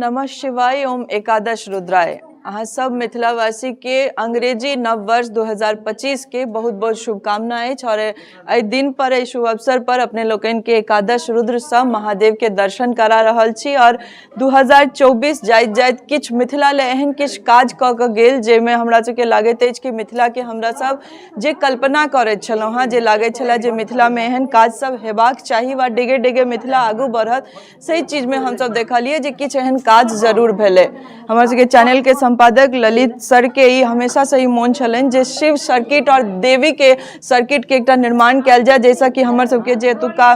नमः शिवाय। ओम एकादश रुद्राय। अहाँ सब मिथिलावासी के अंग्रेजी नव वर्ष 2025 के बहुत बहुत शुभकामनाएं और एहि दिन पर एहि शुभ अवसर पर अपने लोकन के एकादश रुद्र सँ महादेव के दर्शन करा रहल छी। और 2024 जाइत जाइत किछ मिथिला ले एहन किछ काज क के गेल जेमे हमरा सबके लागैत अछि कि मिथिला के हमरा सब जे कल्पना करैत छलहुँ हँ, जे लागैत छलै जे मिथिला में एहन काज सब हेबाक चाही वा डेगे डेगे मिथिला आगू बढ़त, सही चीज में हम सब देखलिए जे किछ एहन काज जरूर भेलै। हमर सबके चैनल के संपादक ललित सर के ई हमेशा से ही मोन छलनि जे शिव सर्किट और देवी के सर्किट के एकटा निर्माण कयल जाय, जैसा कि हमर सबके जे एतुका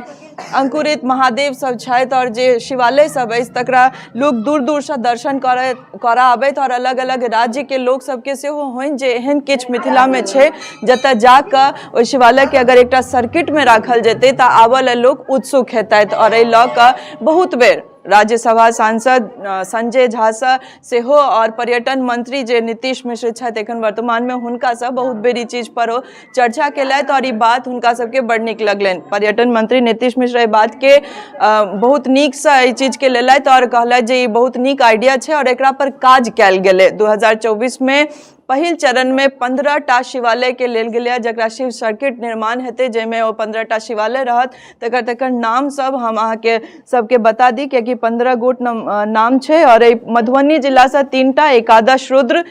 अंकुरित महादेव सब छथि और जे शिवालय सब अछि तकरा लोग दूर दूर से दर्शन करऽ आबैत और अलग अलग राज्य के लोग सबके सेहो होइन जे एहन किछु मिथिला में छै जतऽ जाकऽ ओहि शिवालय के अगर एकटा सर्किट में राखल जेतै तऽ आबऽ लेल लोग उत्सुक हेतैथ। और एहि लऽ कऽ बहुत बेर राज्यसभा सांसद संजय झा सेहो और पर्यटन मंत्री जे नीतीश मिश्र छथि एखन वर्तमान में, हुनका से बहुत बेर ई चीज पर ओ चर्चा केलथि और ई बात हुनका सबके बड़ नीक लगलनि। पर्यटन मंत्री नीतीश मिश्र एहि बात के बहुत नीक से एहि चीज के लेलथि और कहलथि जे ई बहुत नीक आइडिया छै और एकरा पर काज कयल गेलै। 2024 में पहिल चरण में 15टा शिवालय के लेल गेलै जकरा शिव सर्किट निर्माण हेतै, जेमे ओ 15टा शिवालय रहत। तकर नाम सब हम अहाँके सबके बता दी कि 15 गोट नाम छै और मधुबनी जिला से 3टा एकादश रुद्र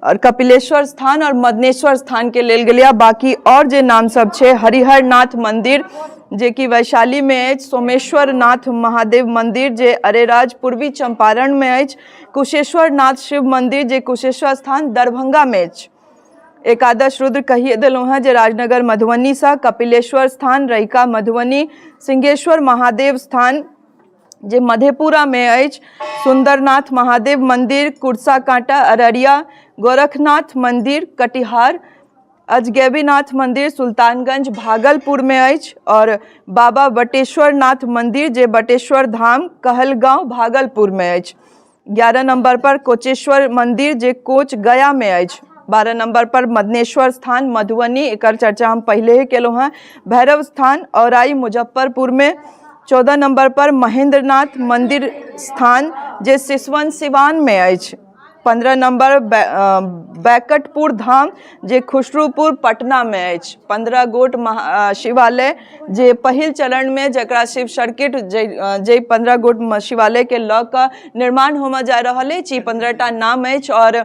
और कपिलेश्वर स्थान और मदनेश्वर स्थान के लेल गेलिया। बाकी और जे नाम सब छै हरिहर नाथ मंदिर जे कि वैशाली में अछि, सोमेश्वर नाथ महादेव मंदिर जे अरेराज पूर्वी चंपारण में अछि, कुशेश्वर नाथ शिव मंदिर जे कुशेश्वर स्थान दरभंगा में अछि। एकादश रुद्र कहिए देलहुँ हैं जे राजनगर मधुबनी से, कपिलेश्वर स्थान रहिका मधुबनी, सिंहेश्वर महादेव स्थान जे मधेपुरा में अछि, सुंदरनाथ महादेव मंदिर कुर्सा कांटा अररिया, गोरखनाथ मंदिर कटिहार, अजगैबीनाथ मंदिर सुल्तानगंज भागलपुर में अछि और बाबा बटेश्वर नाथ मंदिर जे बटेश्वर धाम कहलगांव भागलपुर में अछि। 11 नंबर पर कोचेश्वर मंदिर जे कोच गया में अछि। 12 नंबर पर मदनेश्वर स्थान मधुबनी, एकर चर्चा हम पहले ही केलहुँ हैं। भैरव स्थान औराई मुजफ्फरपुर में। 14 नंबर पर महेंद्रनाथ मंदिर स्थान जे सिसवन सिवान में अछि। 15 नंबर बैकटपुर धाम जे खुसरूपुर पटना में अछि। 15 गोट शिवालय जे पहिल चरण में जकरा शिव सर्किट जे 15 गोट शिवालय के लऽ कऽ निर्माण होमऽ जा रहल अछि, 15टा नाम अछि। और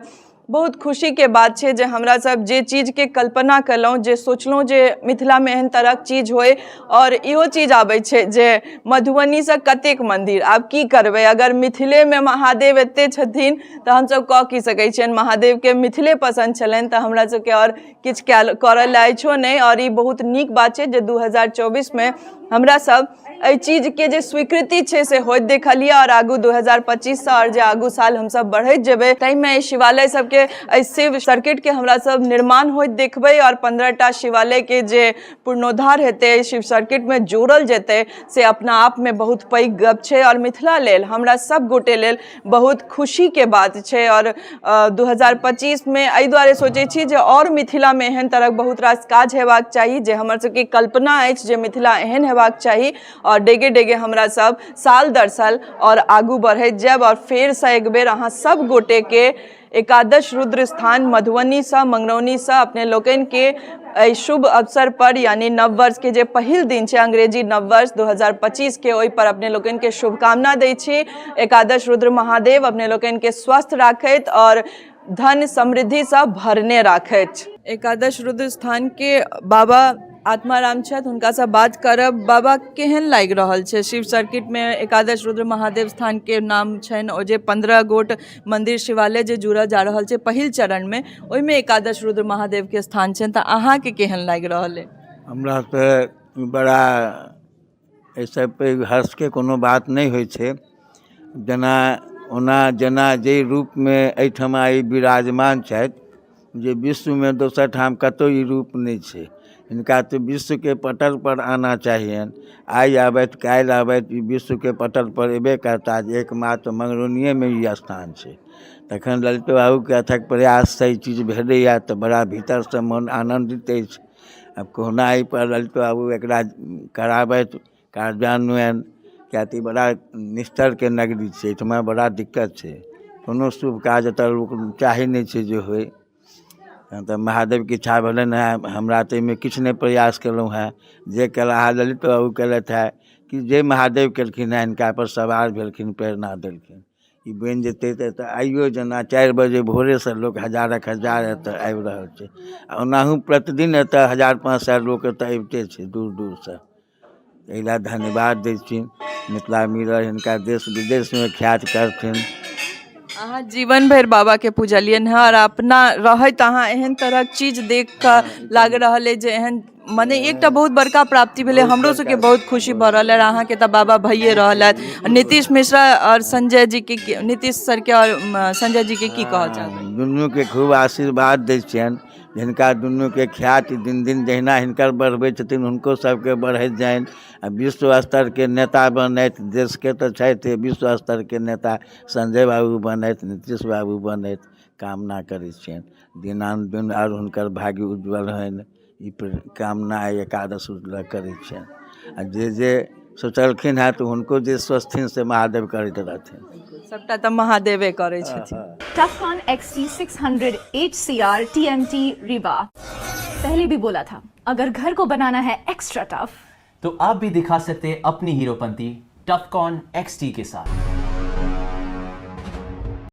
बहुत खुशी के बात छै जे हमरा सब जे चीज के कल्पना कलहुँ, जे सोचलहुँ जे मिथिला में एहन तरहक चीज होय और इहो चीज आबै छै जे मधुबनी से कतेक मंदिर, आब की करबै, अगर मिथिले में महादेव एते छथिन तऽ हमसब कऽ की सकै छियनि। महादेव के मिथिले पसंद छलनि तऽ हमरा सबके और किछु करऽ लेल अछियो नहि। और ई बहुत नीक बात छै जे 2024 में हमरा सब एहि चीज के जे स्वीकृति छै से होइत देखलिए और आगू 2025 से और जे आगू साल हम सब बढ़ैत जेबै ताहिमे शिवालय सबके एहि शिव सर्किट के हमरा सब निर्माण होइत देखबै और 15टा शिवालय के जे पुनरुद्धार हेतै, शिव सर्किट में जोड़ल जेतै, से अपना आप में बहुत पैघ गप छै और मिथिला लेल हमरा सब गोटे लेल बहुत खुशी के बात छै। और 2025 में एहि दुआरे सोचै छी जे और मिथिला में एहन तरहक बहुत रास काज हेबाक चाही जे हमर सबके कल्पना अछि जे मिथिला एहन हेबाक चाही और डेगे डेगे हमरा सब साल दर साल और आगू बढ़ैत जायब। और फेर से एक बेर अहाँ सब गोटे के एकादश रुद्र स्थान मधुबनी से मंगरौनी से अपने लोकन के शुभ अवसर पर यानी नव वर्ष के जे पहिल दिन छै अंग्रेजी नव वर्ष 2025 के, ओहि पर अपने लोकन के शुभकामना दै छी। एकादश रुद्र महादेव अपने लोकन के स्वस्थ राखैत और धन समृद्धि से भरने राखैत। एकादश रुद्र स्थान के बाबा आत्माराम छथि, हुनका से बात करब। बाबा केहन लागि रहल छै शिव सर्किट में एकादश रुद्र महादेव स्थान के नाम छनि और जे 15 गोट मंदिर शिवालय जे जुड़ल जा रहल छै पहिल चरण में, ओहिमे एकादश रुद्र महादेव के स्थान छनि, तऽ अहाँके केहन लागि रहल है? हमरा तऽ बड़ा एहिसँ पैघ हर्ष के कोनो बात नहि होइ छै। जेना जे रूप में एहिठमा ई विराजमान छथि, जे विश्व में दोसर ठाम कतौ ई रूप नहीं छै। इनका तो विश्व के पटल पर आना चाहिए। आई आबैत काल्हि आबैत ई विश्व के पटल पर एबे करता। एकमात्र मंगरौनिये में ई स्थान छै। तखन ललित बाबू के अथक प्रयास से ई चीज भेलैया तऽ बड़ा भीतर से मन आनंदित अछि। अब कोहुना एहि पर ललित बाबू एकरा कराबैत कार्यान्वयन, किया तऽ ई बड़ा निस्तर के नगरी छै, एहिठमा बड़ा दिक्कत छै, कोनो शुभ काज एतऽ लोक चाहै नहि छै जे होय। तऽ महादेवके इच्छा भेलनि हेँ, हमरा तऽ एहिमे किछु नहि प्रयास केलहुँ हेँ। जे केलाह ललित बाबू केलथि हेँ कि जे महादेव केलखिन हेँ हिनकापर सवार भेलखिन, प्रेरणा देलखिन। ई बनि जेतै तऽ आइयो जेना 4 बजे भोरेसँ लोक हजारक हजार एतऽ आबि रहल छै, आ ओनाहू प्रतिदिन एतऽ 1000-5000 लोक एतऽ अबिते छै दूर दूरसँ। एहि लए धन्यवाद दै छी मिथिला मिरर, हिनका देश विदेशमे ख्यात करथिन। अहाँ जीवन भरि बाबा के पूजलियन है और अपना रहत अहाँ एहन तरहक चीज देख कऽ लाग रहल है जे एहन मने एकटा बहुत बड़का प्राप्ति भेलै। हमरो सबके बहुत खुशी भऽ रहल है। अहाँके तऽ बाबा भइए रहल है। नीतीश मिश्रा और संजय जी के, नीतीश सर के और संजय जी के की कहऽ चाहबै? दुनूके खूब आशीर्वाद दै छियनि, हिनका दुनूके ख्याति दिन दिन जहिना हिनकर बढ़बै छथिन हुनको सबके बढ़ैत जानि, आ विश्व स्तरके नेता बनथि। देशके तऽ छथि, विश्व स्तरके नेता संजय बाबू बनथि, नीतीश बाबू बनथि, कामना करै छियनि। दिनानुदिन आओर हुनकर भाग्य उज्ज्वल होनि, ई कामना एकादश रुद्र करै छियनि। आ जे जे सोचलखिन हेँ तऽ हुनको जे स्वस्थिन से महादेव करैत रहथिन। सबटा तऽ महादेवे करै छथिन। टफकॉन XT 600 HCR TMT रिवा। पहले भी बोला था, अगर घर को बनाना है एक्स्ट्रा टफ तो आप भी दिखा सकते हैं अपनी हीरोपंती टफकॉन XT के साथ।